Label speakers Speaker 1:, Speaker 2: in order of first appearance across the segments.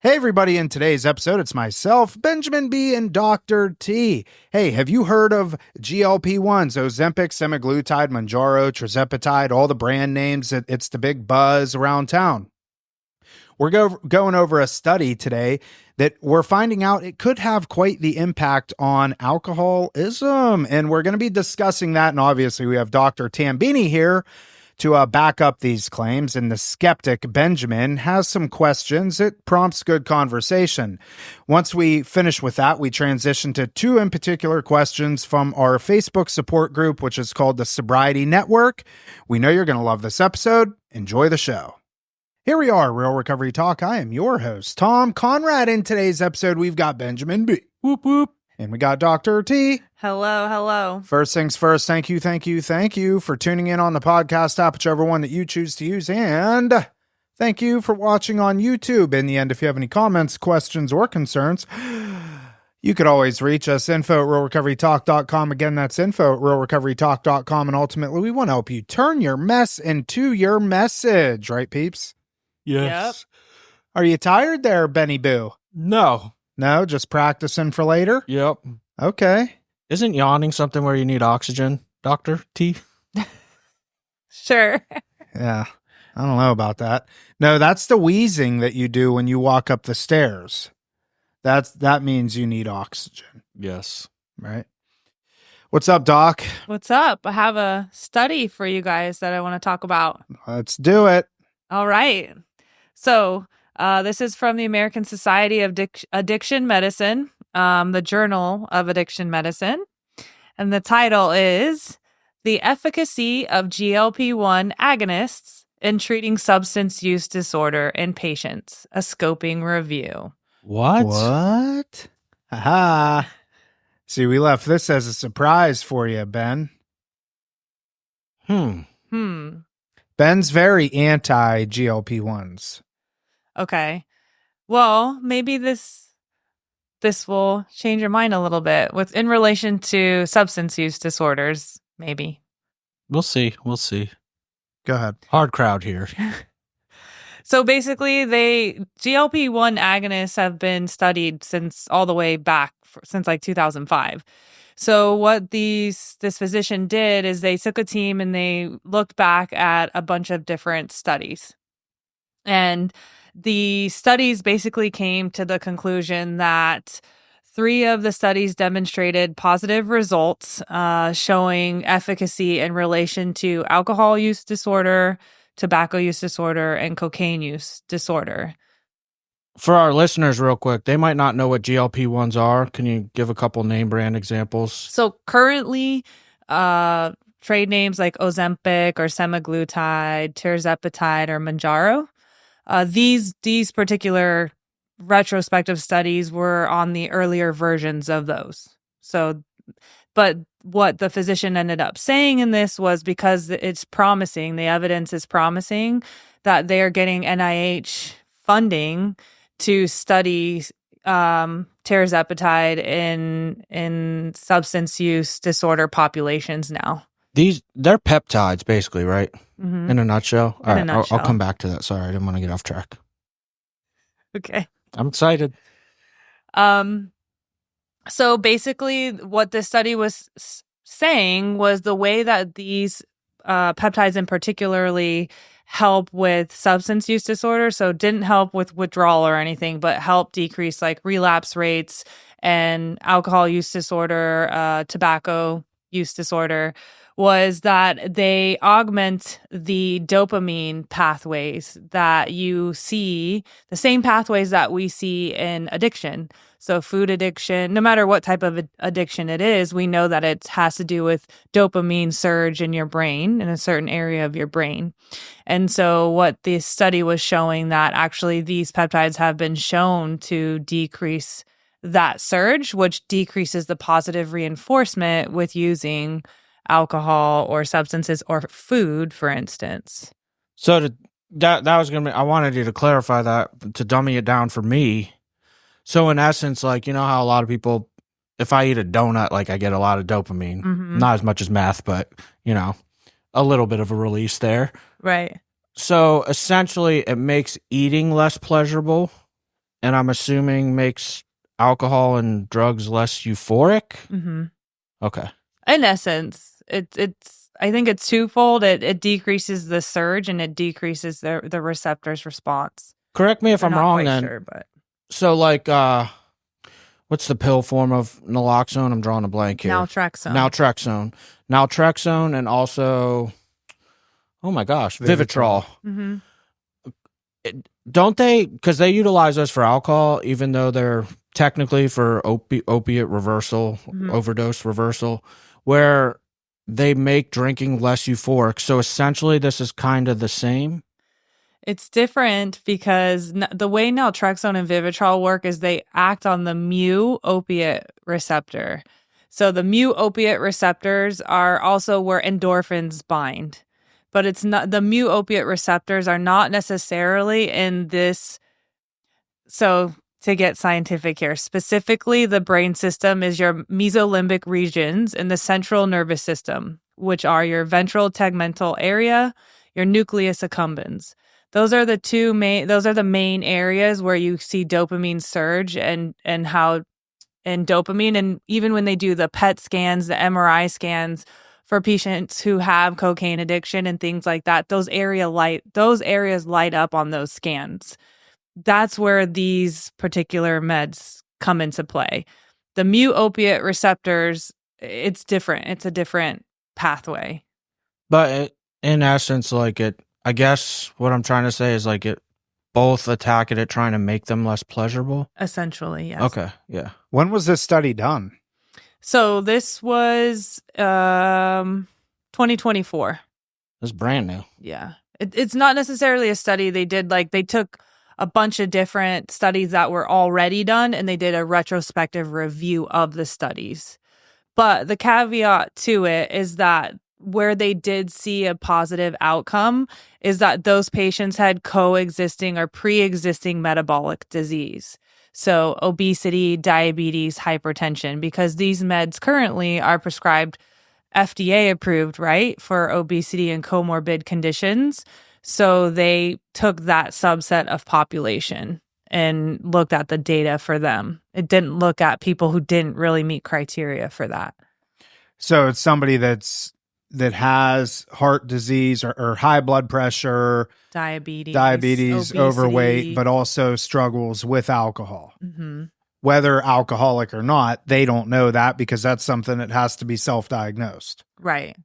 Speaker 1: Hey everybody, in today's episode, it's myself, Benjamin B, and Dr. T. Hey, have you heard of GLP-1s, Ozempic, semaglutide, Mounjaro, tirzepatide, all the brand names? It's the big buzz around town. We're going over a study today that we're finding out it could have quite the impact on alcoholism, and we're going to be discussing that, and obviously we have Dr. Tamanini here to back up these claims, and the skeptic Benjamin has some questions. It prompts good conversation. Once we finish with that, we transition to two in particular questions from our Facebook support group, which is called the Sobriety Network. We know you're going to love this episode. Enjoy the show. Here we are, Real Recovery Talk. I am your host, Tom Conrad. In today's episode, we've got Benjamin B. Whoop, whoop. And we got Dr. T.
Speaker 2: Hello.
Speaker 1: First things first, thank you for tuning in on the podcast app, whichever one that you choose to use. And thank you for watching on YouTube. In the end, if you have any comments, questions, or concerns, you could always reach us, info@realrecoverytalk.com. Again, that's info@realrecoverytalk.com. And ultimately, we want to help you turn your mess into your message. Right, peeps?
Speaker 3: Yes.
Speaker 2: Yep.
Speaker 1: Are you tired there, Benny Boo?
Speaker 3: No.
Speaker 1: No, just practicing for later?
Speaker 3: Yep.
Speaker 1: Okay.
Speaker 3: Isn't yawning something where you need oxygen, Dr. T?
Speaker 2: Sure.
Speaker 1: Yeah. I don't know about that. No, that's the wheezing that you do when you walk up the stairs. That means you need oxygen,
Speaker 3: Yes.
Speaker 1: right? What's up, Doc?
Speaker 2: What's up? I have a study for you guys that I want to talk about.
Speaker 1: Let's do it.
Speaker 2: All right. So this is from the American Society of Addiction Medicine, the Journal of Addiction Medicine. And the title is The Efficacy of GLP-1 Agonists in Treating Substance Use Disorder in Patients, a Scoping Review.
Speaker 1: What? Haha. See, we left this as a surprise for you, Ben. Ben's very anti-GLP-1s.
Speaker 2: Okay. Well, maybe this will change your mind a little bit in relation to substance use disorders, maybe.
Speaker 3: We'll see.
Speaker 1: Go ahead.
Speaker 3: Hard crowd here.
Speaker 2: So basically, GLP-1 agonists have been studied since all the way back since like 2005. So what this physician did is they took a team and they looked back at a bunch of different studies. And the studies basically came to the conclusion that 3 of the studies demonstrated positive results, showing efficacy in relation to alcohol use disorder, tobacco use disorder, and cocaine use disorder.
Speaker 3: For our listeners, real quick, they might not know what GLP-1s are. Can you give a couple name brand examples?
Speaker 2: So currently, trade names like Ozempic or semaglutide, tirzepatide, or Mounjaro. These particular retrospective studies were on the earlier versions of those. So, but what the physician ended up saying in this was because it's promising, the evidence is promising that they are getting NIH funding to study tirzepatide in substance use disorder populations now.
Speaker 3: They're peptides, basically, right?
Speaker 2: Mm-hmm.
Speaker 3: In a nutshell. All right,
Speaker 2: nutshell.
Speaker 3: I'll come back to that. Sorry, I didn't want to get off track.
Speaker 2: Okay.
Speaker 3: I'm excited.
Speaker 2: So basically, what this study was saying was the way that these peptides in particularly help with substance use disorder, so didn't help with withdrawal or anything, but help decrease like relapse rates and alcohol use disorder, tobacco use disorder, was that they augment the dopamine pathways that you see, the same pathways that we see in addiction. So food addiction, no matter what type of addiction it is, we know that it has to do with dopamine surge in your brain, in a certain area of your brain. And so what this study was showing that actually these peptides have been shown to decrease that surge, which decreases the positive reinforcement with using alcohol or substances or food, for instance.
Speaker 3: So that was going to be, I wanted you to clarify that, to dummy it down for me. So in essence, like, you know how a lot of people, if I eat a donut, like I get a lot of dopamine, not as much as meth, but you know, a little bit of a release there.
Speaker 2: Right.
Speaker 3: So essentially it makes eating less pleasurable. and I'm assuming makes alcohol and drugs less euphoric.
Speaker 2: Mm-hmm.
Speaker 3: Okay.
Speaker 2: In essence, it's I think it's twofold. It decreases the surge and it decreases the receptor's response.
Speaker 3: Correct me if I'm wrong then.
Speaker 2: Sure, but
Speaker 3: so like what's the pill form of naloxone? I'm drawing a blank here. Naltrexone, and also, oh my gosh, Vivitrol.
Speaker 2: Mm-hmm.
Speaker 3: Don't they, because they utilize those for alcohol, even though they're technically for opiate reversal, overdose reversal, where they make drinking less euphoric. So essentially this is kind of the same.
Speaker 2: It's different because the way naltrexone and Vivitrol work is they act on the mu opiate receptor. So the mu opiate receptors are also where endorphins bind. But it's not, the mu opiate receptors are not necessarily in this. So to get scientific here, specifically the brain system is your mesolimbic regions in the central nervous system, which are your ventral tegmental area, your nucleus accumbens. Those are the main areas where you see dopamine surge and dopamine. And even when they do the PET scans, the MRI scans for patients who have cocaine addiction and things like that, those areas light up on those scans. That's where these particular meds come into play. The mu opiate receptors, it's different. It's a different pathway.
Speaker 3: But in essence, I guess what I'm trying to say is it both attack it at trying to make them less pleasurable.
Speaker 2: Essentially, yes.
Speaker 3: Okay, yeah.
Speaker 1: When was this study done?
Speaker 2: So this was 2024.
Speaker 3: It's brand new.
Speaker 2: Yeah. It's not necessarily a study. They took a bunch of different studies that were already done and they did a retrospective review of the studies. But the caveat to it is that where they did see a positive outcome is that those patients had coexisting or pre-existing metabolic disease. So obesity, diabetes, hypertension, because these meds currently are prescribed FDA approved, right, for obesity and comorbid conditions. So they took that subset of population and looked at the data for them. It didn't look at people who didn't really meet criteria for that.
Speaker 1: So it's somebody that has heart disease or high blood pressure, diabetes, obesity, overweight, but also struggles with alcohol.
Speaker 2: Mm-hmm.
Speaker 1: Whether alcoholic or not, they don't know that because that's something that has to be self-diagnosed.
Speaker 2: Right.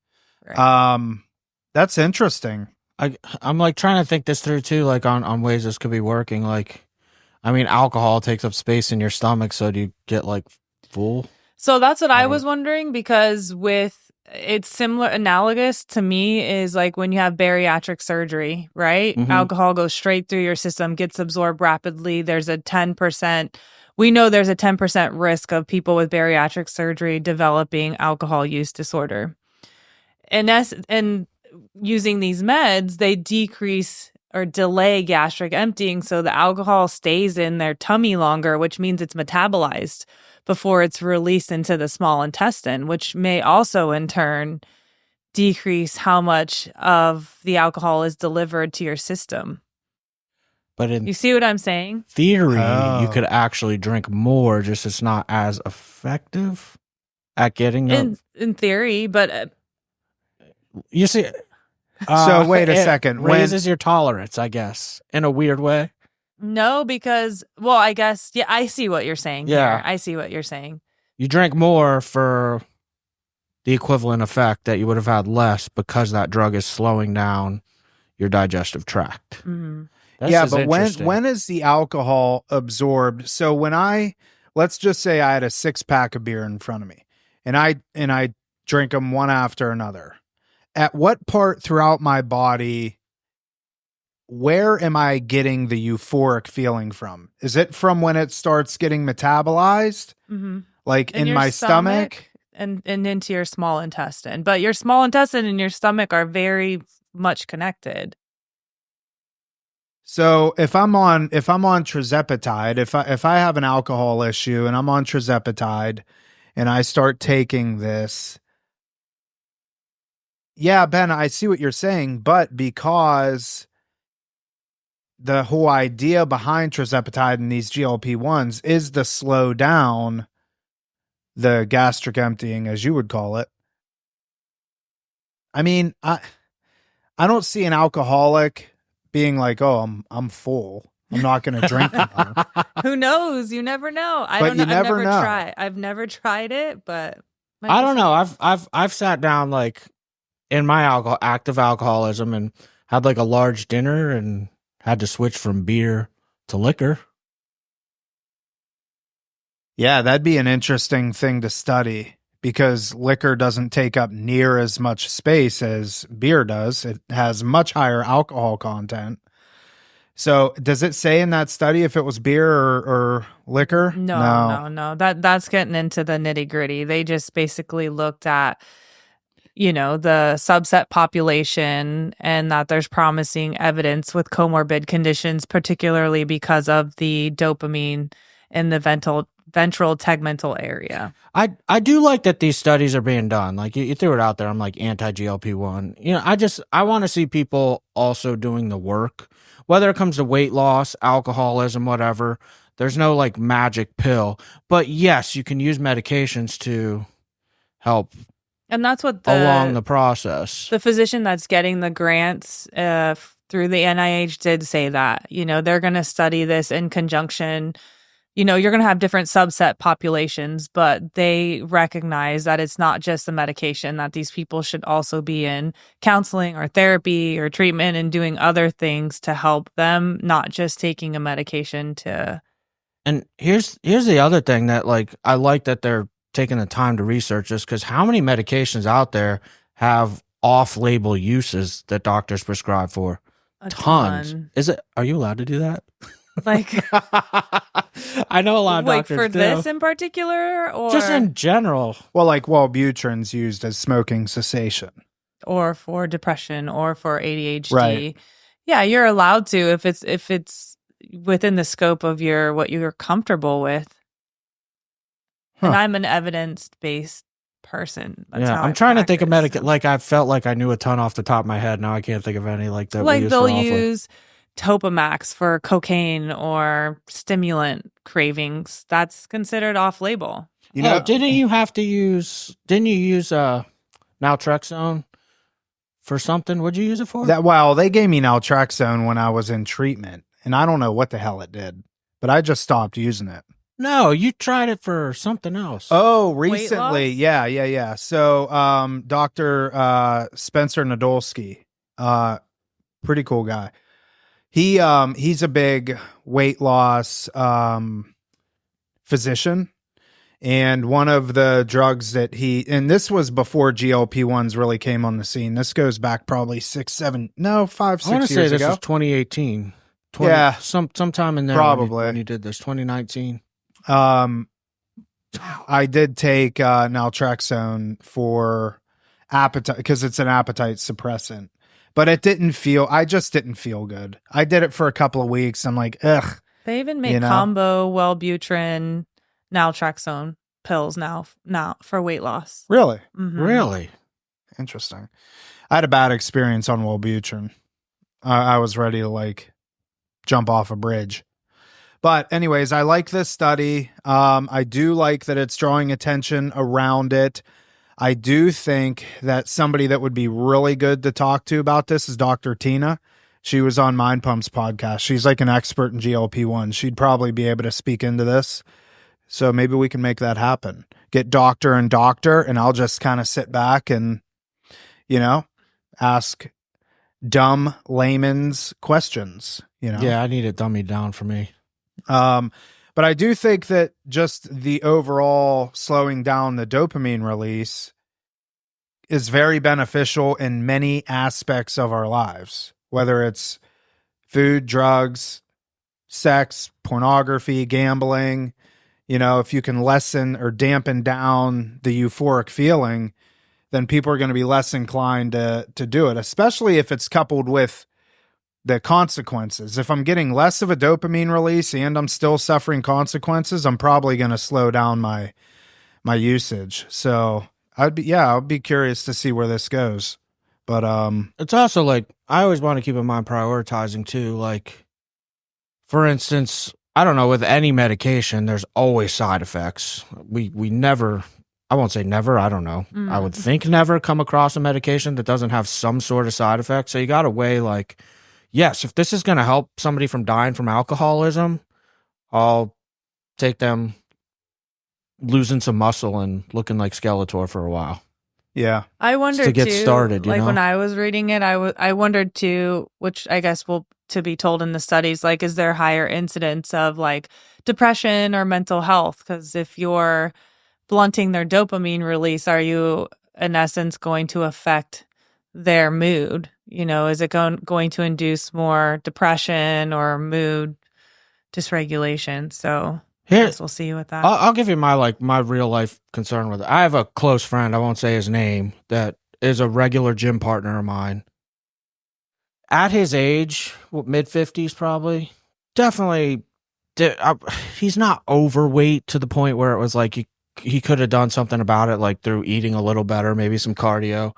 Speaker 1: That's interesting.
Speaker 3: I'm trying to think this through too, on ways this could be working. Alcohol takes up space in your stomach, so do you get full?
Speaker 2: So that's what I was wondering, because it's similar, analogous to me is when you have bariatric surgery, right? Mm-hmm. Alcohol goes straight through your system, gets absorbed rapidly. There's a 10%. We know there's a 10% risk of people with bariatric surgery developing alcohol use disorder. And using these meds, they decrease or delay gastric emptying, so the alcohol stays in their tummy longer, which means it's metabolized before it's released into the small intestine, which may also in turn decrease how much of the alcohol is delivered to your system.
Speaker 3: But
Speaker 2: you see what I'm saying?
Speaker 3: Theory, you could actually drink more, just it's not as effective at getting them.
Speaker 2: In theory, but
Speaker 3: you see.
Speaker 1: So wait a second.
Speaker 3: Raises your tolerance, I guess, in a weird way.
Speaker 2: No, because, I guess, yeah, I see what you're saying.
Speaker 3: Yeah.
Speaker 2: Here. I see what you're saying.
Speaker 3: You drink more for the equivalent effect that you would have had less because that drug is slowing down your digestive tract.
Speaker 2: Mm-hmm.
Speaker 1: Yeah, but when is the alcohol absorbed? So let's just say I had a 6-pack of beer in front of me and I drink them one after another. At what part throughout my body, where am I getting the euphoric feeling from? Is it from when it starts getting metabolized?
Speaker 2: Mm-hmm.
Speaker 1: In my stomach?
Speaker 2: And into your small intestine. But your small intestine and your stomach are very much connected.
Speaker 1: So if I'm on tirzepatide, if I have an alcohol issue and I'm on tirzepatide and I start taking this, yeah, Ben, I see what you're saying, but because the whole idea behind tirzepatide and these GLP-1s is to slow down the gastric emptying, as you would call it. I mean, I don't see an alcoholic being like, "Oh, I'm full. I'm not going to drink anymore."
Speaker 2: Who knows? You never know. I don't know. I've never tried it, but
Speaker 3: I don't know. I've sat down like in my active alcoholism and had like a large dinner and had to switch from beer to liquor.
Speaker 1: Yeah, that'd be an interesting thing to study because liquor doesn't take up near as much space as beer does. It has much higher alcohol content. So does it say in that study if it was beer or liquor?
Speaker 2: No. That's getting into the nitty gritty. They just basically looked at, the subset population and that there's promising evidence with comorbid conditions, particularly because of the dopamine in the ventral tegmental area.
Speaker 3: I do like that these studies are being done. Like you threw it out there. I'm like anti-GLP-1. I want to see people also doing the work, whether it comes to weight loss, alcoholism, whatever. There's no like magic pill, but yes, you can use medications to help.
Speaker 2: And that's what
Speaker 3: along the process.
Speaker 2: The physician that's getting the grants through the NIH did say that, they're going to study this in conjunction. You're going to have different subset populations, but they recognize that it's not just the medication, that these people should also be in counseling or therapy or treatment and doing other things to help them, not just taking a medication to.
Speaker 3: And here's the other thing that I like that they're taking the time to research this, because how many medications out there have off-label uses that doctors prescribe for? Tons. Are you allowed to do that? I know a lot of doctors
Speaker 2: for
Speaker 3: do.
Speaker 2: This in particular, or
Speaker 3: just in general.
Speaker 1: Well, like Wellbutrin's used as smoking cessation,
Speaker 2: or for depression, or for ADHD.
Speaker 1: Right.
Speaker 2: Yeah, you're allowed to if it's within the scope of what you're comfortable with. Huh. And I'm an evidence-based person. That's
Speaker 3: I'm trying to think of I felt like I knew a ton off the top of my head. Now I can't think of any that.
Speaker 2: Like they'll use Topamax for cocaine or stimulant cravings. That's considered off-label.
Speaker 3: Didn't you use naltrexone for something? What'd you use it for?
Speaker 1: They gave me naltrexone when I was in treatment, and I don't know what the hell it did, but I just stopped using it.
Speaker 3: No, you tried it for something else.
Speaker 1: Oh, recently. Yeah. So, Dr. Spencer Nadolsky, pretty cool guy. He's a big weight loss physician, and one of the drugs that and this was before GLP-1s really came on the scene. This goes back probably 5, 6 years ago.
Speaker 3: I want to say this was 2018. Sometime in there.
Speaker 1: Probably
Speaker 3: when you did this, 2019.
Speaker 1: I did take naltrexone for appetite because it's an appetite suppressant. But I just didn't feel good. I did it for a couple of weeks. I'm like, ugh.
Speaker 2: They even make combo Wellbutrin, naltrexone pills now for weight loss.
Speaker 1: Really?
Speaker 2: Mm-hmm.
Speaker 3: Really?
Speaker 1: Interesting. I had a bad experience on Wellbutrin. I was ready to jump off a bridge. But anyways, I like this study. I do like that it's drawing attention around it. I do think that somebody that would be really good to talk to about this is Dr. Tina. She was on Mind Pump's podcast. She's like an expert in GLP-1. She'd probably be able to speak into this. So maybe we can make that happen. Get doctor, and I'll just kind of sit back and, ask dumb layman's questions,
Speaker 3: Yeah, I need it dummied down for me.
Speaker 1: But I do think that just the overall slowing down the dopamine release is very beneficial in many aspects of our lives, whether it's food, drugs, sex, pornography, gambling. If you can lessen or dampen down the euphoric feeling, then people are going to be less inclined to do it, especially if it's coupled with the consequences. If I'm getting less of a dopamine release and I'm still suffering consequences, I'm probably going to slow down my usage. So I'd be curious to see where this goes. But
Speaker 3: it's also I always want to keep in mind prioritizing too. for instance, I don't know, with any medication, there's always side effects. We never, I won't say never, I don't know. I would think never come across a medication that doesn't have some sort of side effect. So you got to weigh like, yes, if this is going to help somebody from dying from alcoholism, I'll take them losing some muscle and looking like Skeletor for a while.
Speaker 1: Yeah.
Speaker 2: I wondered
Speaker 3: to get
Speaker 2: too,
Speaker 3: started,
Speaker 2: like
Speaker 3: know?
Speaker 2: when I was reading it, I wondered too, which I guess will to be told in the studies, like, is there higher incidence of like depression or mental health? Because if you're blunting their dopamine release, are you in essence going to affect their mood? You know, is it going to induce more depression or mood dysregulation? So I guess we'll see with that.
Speaker 3: I'll give you my real life concern with it. I have a close friend, I won't say his name, that is a regular gym partner of mine. At his age, mid-50s probably, definitely, he's not overweight to the point where it was like he could have done something about it, like through eating a little better, maybe some cardio.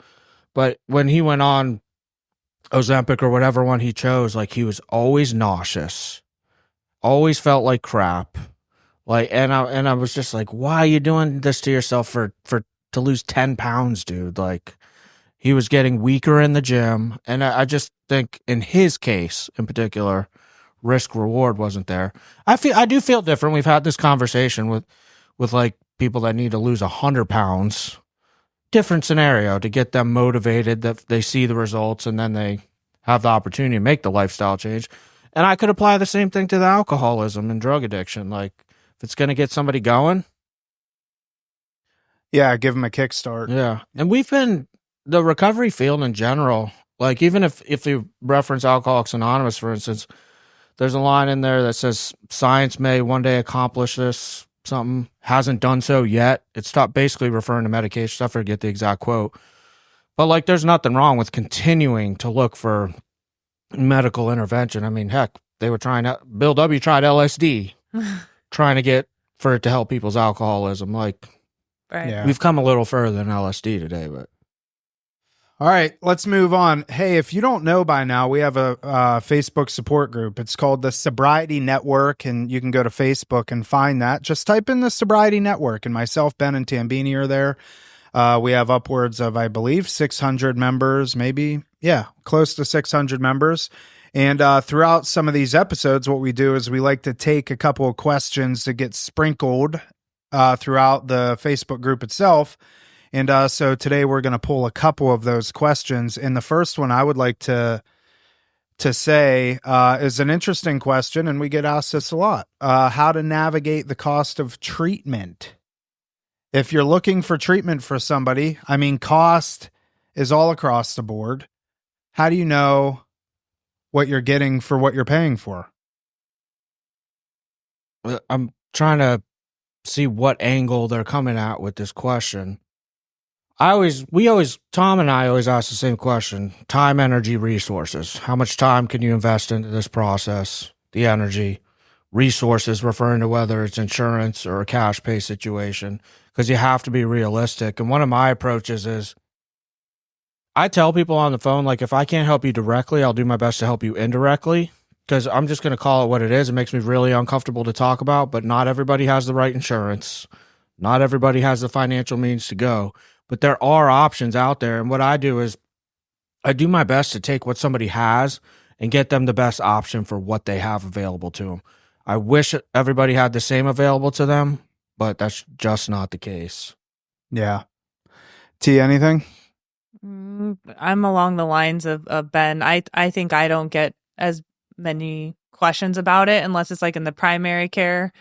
Speaker 3: But when he went on Ozempic or whatever one he chose, like he was always nauseous, always felt like crap. Like, and I was just like, why are you doing this to yourself to lose 10 pounds, dude? Like, he was getting weaker in the gym. And I just think in his case in particular, risk reward wasn't there. I do feel different. We've had this conversation with like people that need to lose 100 pounds, different scenario to get them motivated, that they see the results and then they have the opportunity to make the lifestyle change. And I could apply the same thing to the alcoholism and drug addiction. Like, if it's going to get somebody going.
Speaker 1: Yeah, give them a kickstart.
Speaker 3: Yeah. And we've been, the recovery field in general, like even if you reference Alcoholics Anonymous, for instance, there's a line in there that says, science may one day accomplish this, something hasn't done so yet. It's basically referring to medication. I forget the exact quote. But like, there's nothing wrong with continuing to look for medical intervention. I mean, heck, they were Bill W. tried LSD. Trying to get for it to help people's alcoholism. Like,
Speaker 2: right.
Speaker 1: Yeah.
Speaker 3: We've come a little further than LSD today, but.
Speaker 1: All right, let's move on. Hey, if you don't know by now, we have a Facebook support group. It's called the Sobriety Network, and you can go to Facebook and find that. Just type in the Sobriety Network, and myself, Ben, and Tambini are there. We have upwards of, I believe, 600 members, maybe. Yeah, close to 600 members. And throughout some of these episodes, what we do is we like to take a couple of questions to get sprinkled throughout the Facebook group itself. And so today we're going to pull a couple of those questions. And the first one I would like to say is an interesting question, and we get asked this a lot. How to navigate the cost of treatment. If you're looking for treatment for somebody, I mean, cost is all across the board. How do you know what you're getting for what you're paying for?
Speaker 3: I'm trying to see what angle they're coming at with this question. Tom and I always ask the same question: time, energy, resources. How much time can you invest into this process? The energy, resources, referring to whether it's insurance or a cash pay situation, because you have to be realistic. And one of my approaches is, I tell people on the phone, like, if I can't help you directly, I'll do my best to help you indirectly, because I'm just going to call it what it is. It makes me really uncomfortable to talk about, but not everybody has the right insurance. Not everybody has the financial means to go, but there are options out there. And what I do is I do my best to take what somebody has and get them the best option for what they have available to them. I wish everybody had the same available to them, but that's just not the case.
Speaker 1: Yeah. T, anything?
Speaker 2: I'm along the lines of Ben. I think I don't get as many questions about it unless it's like in the primary care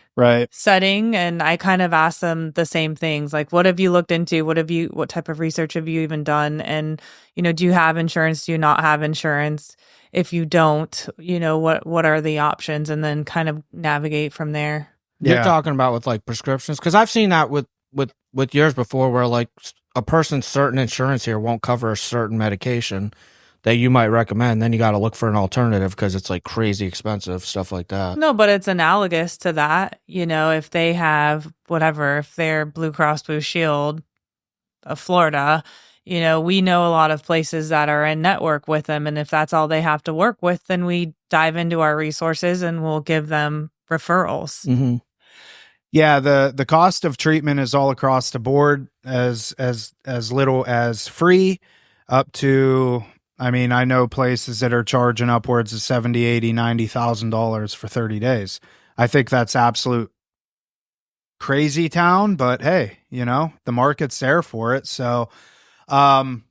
Speaker 2: setting, and I kind of ask them the same things, like, what have you looked into, what type of research have you even done, and do you have insurance, do you not have insurance? If you don't, what are the options, and then kind of navigate from there.
Speaker 3: You're talking about with like prescriptions, because I've seen that with years before, where like a person's certain insurance here won't cover a certain medication that you might recommend, then you got to look for an alternative because it's like crazy expensive, stuff like that.
Speaker 2: No, but it's analogous to that. If they have whatever, if they're Blue Cross Blue Shield of Florida, we know a lot of places that are in network with them. And if that's all they have to work with, then we dive into our resources and we'll give them referrals.
Speaker 3: Mm-hmm.
Speaker 1: Yeah, the cost of treatment is all across the board, as little as free up to, I mean, I know places that are charging upwards of $70,000, $80,000, $90,000 for 30 days. I think that's absolute crazy town, but hey, the market's there for it. So, but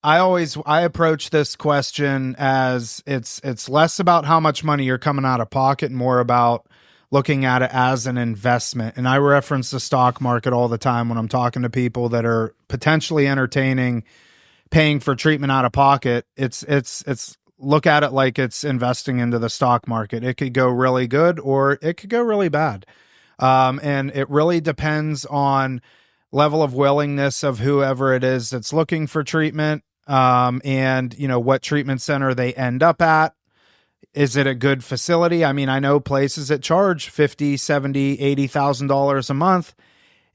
Speaker 1: I approach this question as it's less about how much money you're coming out of pocket, and more about looking at it as an investment. And I reference the stock market all the time when I'm talking to people that are potentially entertaining paying for treatment out of pocket. It's look at it like it's investing into the stock market. It could go really good or it could go really bad. And it really depends on level of willingness of whoever it is that's looking for treatment, and what treatment center they end up at. Is it a good facility? I mean, I know places that charge $50,000, $70,000, $80,000 a month,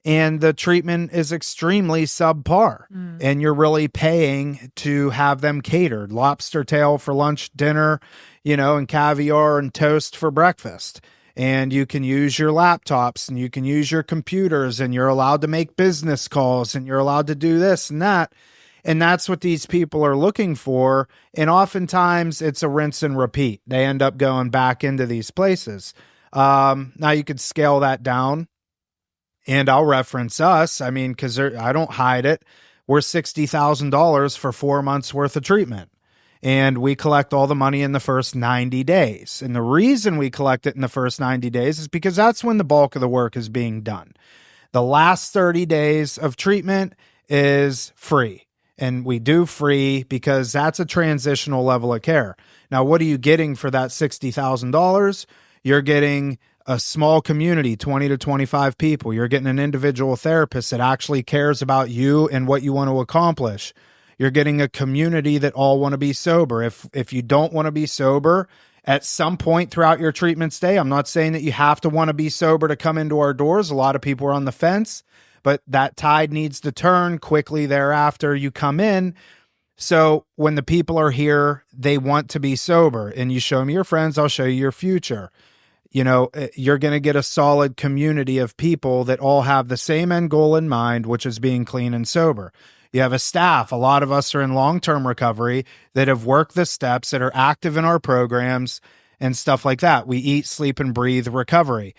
Speaker 1: and the treatment is extremely subpar. And you're really paying to have them catered. Lobster tail for lunch, dinner, and caviar and toast for breakfast. And you can use your laptops and you can use your computers, and you're allowed to make business calls, and you're allowed to do this and that. And that's what these people are looking for. And oftentimes it's a rinse and repeat. They end up going back into these places. Now you could scale that down, and I'll reference us. I mean, because I don't hide it. We're $60,000 for 4 months worth of treatment. And we collect all the money in the first 90 days. And the reason we collect it in the first 90 days is because that's when the bulk of the work is being done. The last 30 days of treatment is free. And we do free because that's a transitional level of care. Now, what are you getting for that $60,000? You're getting a small community, 20 to 25 people. You're getting an individual therapist that actually cares about you and what you want to accomplish. You're getting a community that all want to be sober. If you don't want to be sober at some point throughout your treatment stay, I'm not saying that you have to want to be sober to come into our doors. A lot of people are on the fence. But that tide needs to turn quickly thereafter. You come in. So when the people are here, they want to be sober. And you show me your friends, I'll show you your future. You're going to get a solid community of people that all have the same end goal in mind, which is being clean and sober. You have a staff. A lot of us are in long-term recovery that have worked the steps, that are active in our programs and stuff like that. We eat, sleep, and breathe recovery.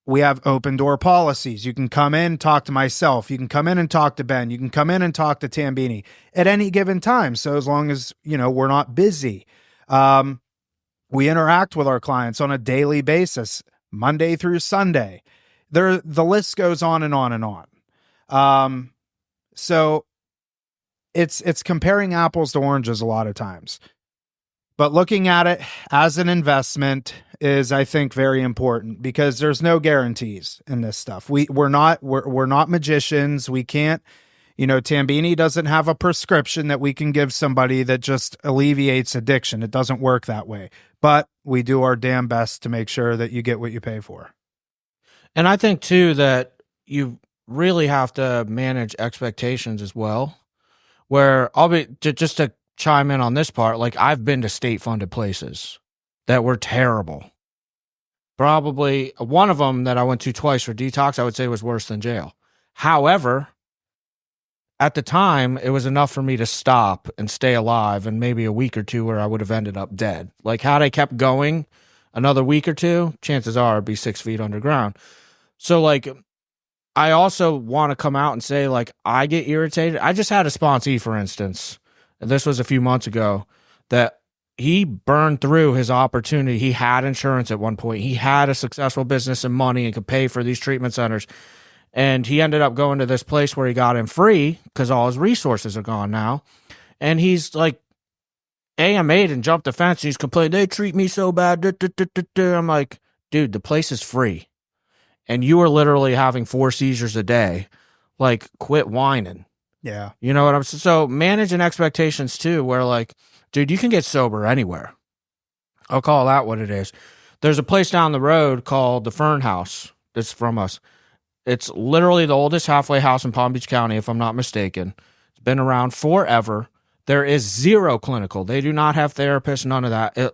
Speaker 1: We have open door policies. You can come in, talk to myself. You can come in and talk to Ben. You can come in and talk to Tamanini at any given time. So as long as, we're not busy. We interact with our clients on a daily basis, Monday through Sunday. The list goes on and on and on. So it's comparing apples to oranges a lot of times. But looking at it as an investment is, I think, very important, because there's no guarantees in this stuff. We're not magicians. We can't, Tambini doesn't have a prescription that we can give somebody that just alleviates addiction. It doesn't work that way. But we do our damn best to make sure that you get what you pay for.
Speaker 3: And I think too that you really have to manage expectations as well. Where I'll be just to chime in on this part, like I've been to state-funded places that were terrible. Probably one of them that I went to twice for detox, I would say was worse than jail. However, at the time, it was enough for me to stop and stay alive, and maybe a week or two where I would have ended up dead. Like, had I kept going another week or two, chances are I'd be 6 feet underground. So, like, I also want to come out and say, like, I get irritated. I just had a sponsee, for instance, and this was a few months ago, that he burned through his opportunity. He had insurance at one point. He had a successful business and money and could pay for these treatment centers. And he ended up going to this place where he got in free because all his resources are gone now. And he's like, AMA'd and jumped the fence. And he's complaining, they treat me so bad. I'm like, dude, the place is free. And you are literally having 4 seizures a day. Like, quit whining.
Speaker 1: Yeah.
Speaker 3: You know what I'm saying? So managing expectations too, where like, dude, you can get sober anywhere. I'll call that what it is. There's a place down the road called the Fern House that's from us. It's literally the oldest halfway house in Palm Beach County, if I'm not mistaken. It's been around forever. There is zero clinical. They do not have therapists, none of that.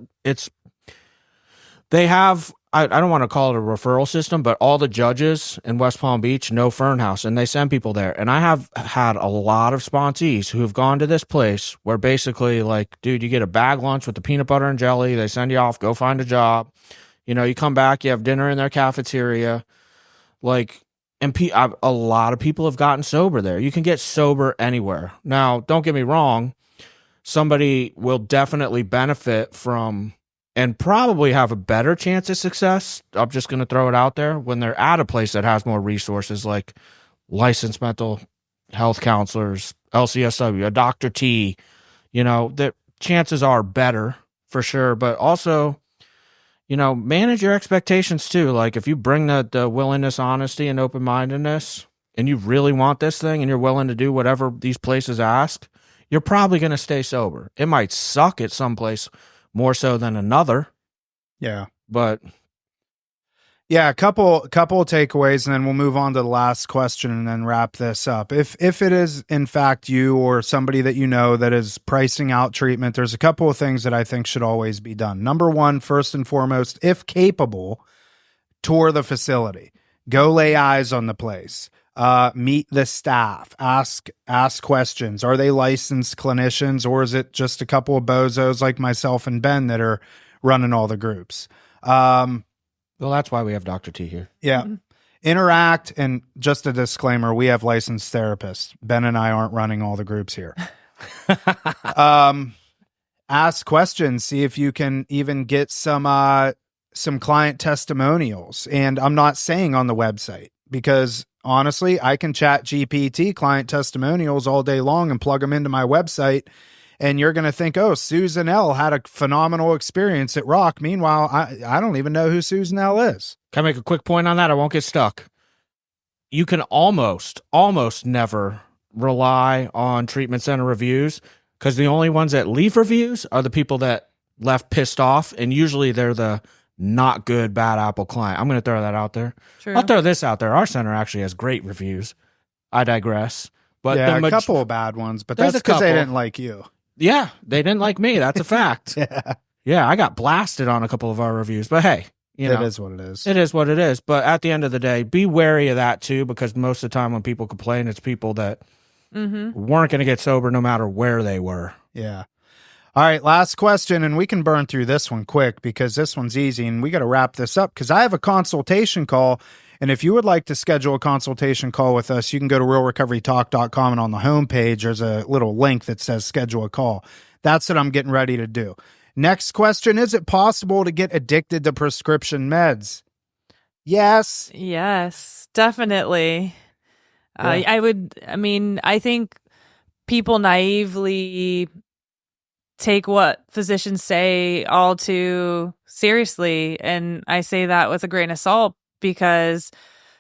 Speaker 3: They have, I don't want to call it a referral system, but all the judges in West Palm Beach know Fernhouse, and they send people there. And I have had a lot of sponsees who have gone to this place where basically, like, dude, you get a bag lunch with the peanut butter and jelly. They send you off, go find a job. You know, you come back, you have dinner in their cafeteria. Like, and a lot of people have gotten sober there. You can get sober anywhere. Now, don't get me wrong. Somebody will definitely benefit from and probably have a better chance of success. I'm just going to throw it out there when they're at a place that has more resources, like licensed mental health counselors, LCSW, a Dr. T, you know, the chances are better for sure. But also, you know, manage your expectations too. Like if you bring the willingness, honesty, and open-mindedness, and you really want this thing and you're willing to do whatever these places ask, you're probably going to stay sober. It might suck at some place more so than another.
Speaker 1: Yeah.
Speaker 3: But
Speaker 1: yeah, a couple takeaways, and then we'll move on to the last question and then wrap this up. If it is in fact you or somebody that you know that is pricing out treatment, there's a couple of things that I think should always be done. Number one, first and foremost, if capable, tour the facility. Go lay eyes on the place. Meet the staff, ask questions. Are they licensed clinicians, or is it just a couple of bozos like myself and Ben that are running all the groups?
Speaker 3: Well, that's why we have Dr. T here.
Speaker 1: Yeah. Mm-hmm. Interact. And just a disclaimer, we have licensed therapists. Ben and I aren't running all the groups here. Ask questions. See if you can even get some client testimonials. And I'm not saying on the website, because honestly, I can chat GPT client testimonials all day long and plug them into my website. And you're going to think, oh, Susan L had a phenomenal experience at Rock. Meanwhile, I don't even know who Susan L is.
Speaker 3: Can I make a quick point on that? I won't get stuck. You can almost never rely on treatment center reviews, because the only ones that leave reviews are the people that left pissed off. And usually they're the not good, bad apple client. I'm going to throw that out there.
Speaker 2: True.
Speaker 3: I'll throw this out there. Our center actually has great reviews. I digress. But
Speaker 1: yeah, a couple of bad ones, but that's because they didn't like you.
Speaker 3: Yeah, they didn't like me. That's a fact. Yeah, I got blasted on a couple of our reviews. But hey, you know,
Speaker 1: it is what it is.
Speaker 3: It is what it is. But at the end of the day, be wary of that too, because most of the time when people complain, it's people that weren't going to get sober no matter where they were.
Speaker 1: Yeah. All right, last question, and we can burn through this one quick because this one's easy, and we got to wrap this up because I have a consultation call, and if you would like to schedule a consultation call with us, you can go to realrecoverytalk.com, and on the homepage, there's a little link that says schedule a call. That's what I'm getting ready to do. Next question, is it possible to get addicted to prescription meds? Yes.
Speaker 2: Yes, definitely.
Speaker 1: Yeah.
Speaker 2: I think people naively take what physicians say all too seriously. And I say that with a grain of salt because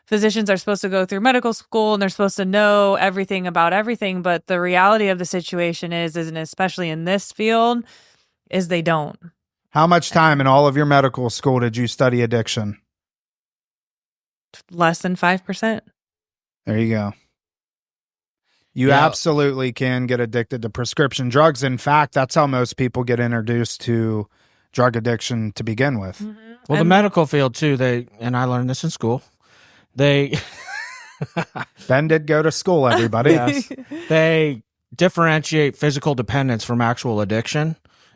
Speaker 2: physicians are supposed to go through medical school and they're supposed to know everything about everything. But the reality of the situation is, and especially in this field, is they don't.
Speaker 1: How much time in all of your medical school did you study addiction?
Speaker 2: Less than 5%.
Speaker 1: There you go. You absolutely can get addicted to prescription drugs. In fact, that's how most people get introduced to drug addiction to begin with.
Speaker 2: Mm-hmm.
Speaker 3: Well, the medical field too, and I learned this in school, Ben
Speaker 1: did go to school, everybody.
Speaker 3: Yes. They differentiate physical dependence from actual addiction.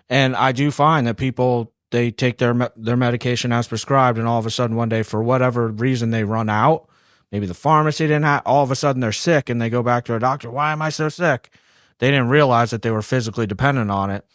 Speaker 3: And I do find that people, they take their medication as prescribed, and all of a sudden one day, for whatever reason, they run out. Maybe the pharmacy didn't have, all of a sudden they're sick and they go back to a doctor. Why am I so sick? They didn't realize that they were physically dependent on it,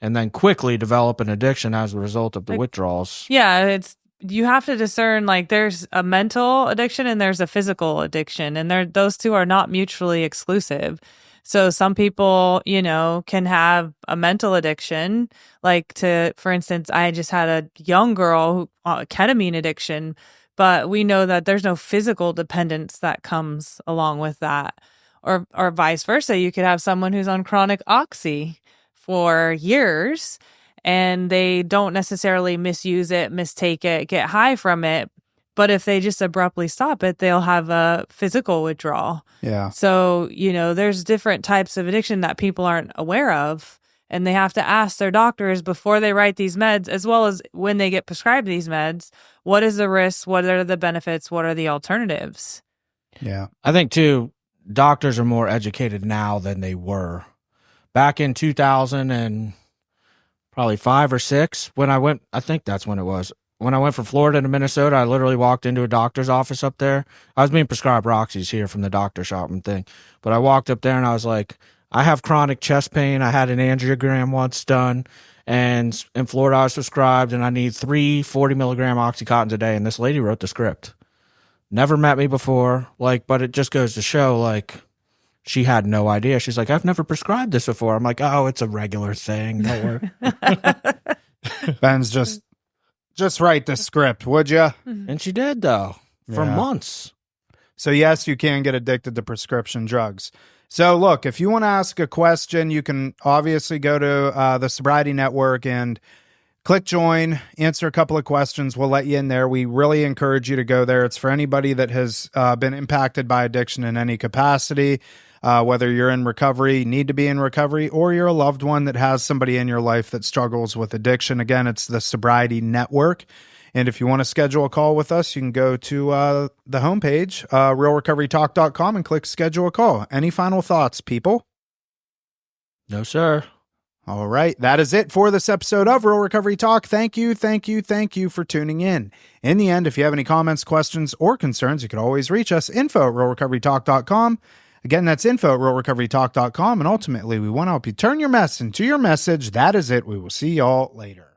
Speaker 3: and then quickly develop an addiction as a result of the withdrawals.
Speaker 2: Yeah, you have to discern, like, there's a mental addiction and there's a physical addiction, and those two are not mutually exclusive. So some people, can have a mental addiction, for instance, I just had a young girl ketamine addiction. But we know that there's no physical dependence that comes along with that. Or vice versa. You could have someone who's on chronic oxy for years and they don't necessarily misuse it, mistake it, get high from it, But if they just abruptly stop it, they'll have a physical withdrawal.
Speaker 1: Yeah.
Speaker 2: So, there's different types of addiction that people aren't aware of. And they have to ask their doctors before they write these meds, as well as when they get prescribed these meds, what is the risk? What are the benefits? What are the alternatives?
Speaker 1: Yeah.
Speaker 3: I think, too, doctors are more educated now than they were. Back in 2000 and probably 5 or 6, when I went, I think that's when it was. When I went from Florida to Minnesota, I literally walked into a doctor's office up there. I was being prescribed Roxy's here from the doctor shop and thing. But I walked up there and I was like, I have chronic chest pain. I had an angiogram once done. And in Florida, I was prescribed and I need 3 40-milligram Oxycontins a day. And this lady wrote the script. Never met me before. But it just goes to show, she had no idea. She's like, I've never prescribed this before. I'm like, oh, it's a regular thing. Don't worry.
Speaker 1: Ben's just write the script, would you?
Speaker 3: And she did, though, for months.
Speaker 1: So, yes, you can get addicted to prescription drugs. So, look, if you want to ask a question, you can obviously go to the Sobriety Network and click join, answer a couple of questions. We'll let you in there. We really encourage you to go there. It's for anybody that has been impacted by addiction in any capacity, whether you're in recovery, need to be in recovery, or you're a loved one that has somebody in your life that struggles with addiction. Again, it's the Sobriety Network. And if you want to schedule a call with us, you can go to the homepage, realrecoverytalk.com, and click schedule a call. Any final thoughts, people?
Speaker 3: No, sir.
Speaker 1: All right. That is it for this episode of Real Recovery Talk. Thank you for tuning in. In the end, if you have any comments, questions, or concerns, you can always reach us, info@realrecoverytalk.com. Again, that's info@realrecoverytalk.com. And ultimately, we want to help you turn your mess into your message. That is it. We will see y'all later.